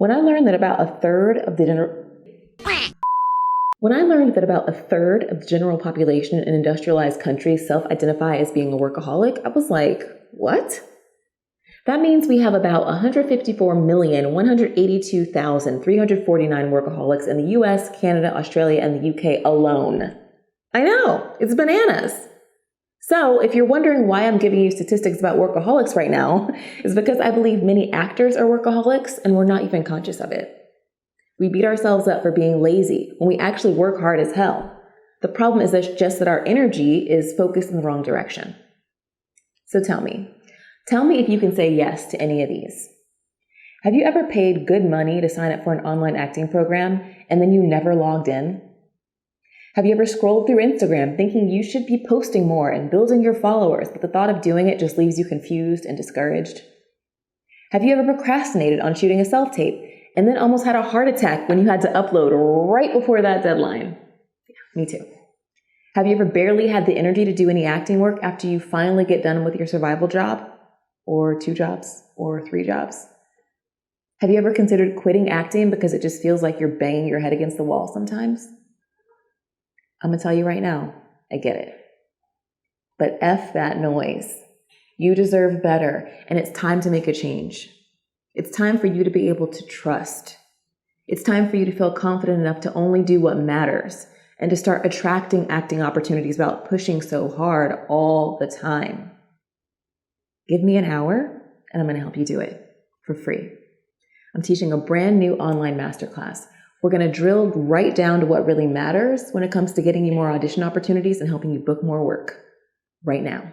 When I learned that about a third of the general population in industrialized countries self-identify as being a workaholic, I was like, what? That means we have about 154,182,349 workaholics in the US, Canada, Australia, and the UK alone. I know, it's bananas. So if you're wondering why I'm giving you statistics about workaholics right now, it's because I believe many actors are workaholics and we're not even conscious of it. We beat ourselves up for being lazy when we actually work hard as hell. The problem is just that our energy is focused in the wrong direction. So tell me if you can say yes to any of these. Have you ever paid good money to sign up for an online acting program and then you never logged in? Have you ever scrolled through Instagram thinking you should be posting more and building your followers, but the thought of doing it just leaves you confused and discouraged? Have you ever procrastinated on shooting a self-tape and then almost had a heart attack when you had to upload right before that deadline? Yeah, me too. Have you ever barely had the energy to do any acting work after you finally get done with your survival job? Or 2 jobs? Or 3 jobs? Have you ever considered quitting acting because it just feels like you're banging your head against the wall sometimes? I'm going to tell you right now, I get it. But F that noise. You deserve better, and it's time to make a change. It's time for you to be able to trust. It's time for you to feel confident enough to only do what matters and to start attracting acting opportunities without pushing so hard all the time. Give me an hour, and I'm going to help you do it for free. I'm teaching a brand new online masterclass. We're going to drill right down to what really matters when it comes to getting you more audition opportunities and helping you book more work right now.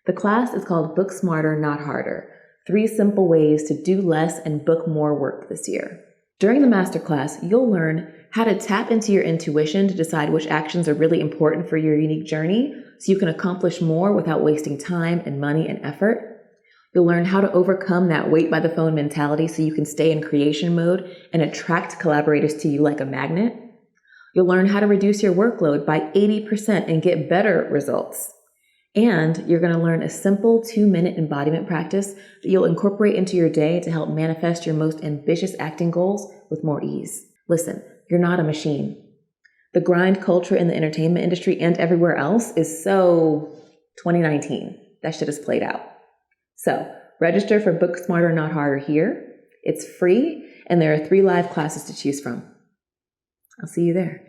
The class is called Book Smarter, Not Harder: 3 simple ways to do less and book more work this year. During the masterclass, you'll learn how to tap into your intuition to decide which actions are really important for your unique journey so you can accomplish more without wasting time and money and effort. You'll learn how to overcome that wait by the phone mentality so you can stay in creation mode and attract collaborators to you like a magnet. You'll learn how to reduce your workload by 80% and get better results. And you're going to learn a simple 2-minute embodiment practice that you'll incorporate into your day to help manifest your most ambitious acting goals with more ease. Listen, you're not a machine. The grind culture in the entertainment industry and everywhere else is so 2019. That shit is played out. So register for Book Smarter, Not Harder here. It's free, and there are 3 live classes to choose from. I'll see you there.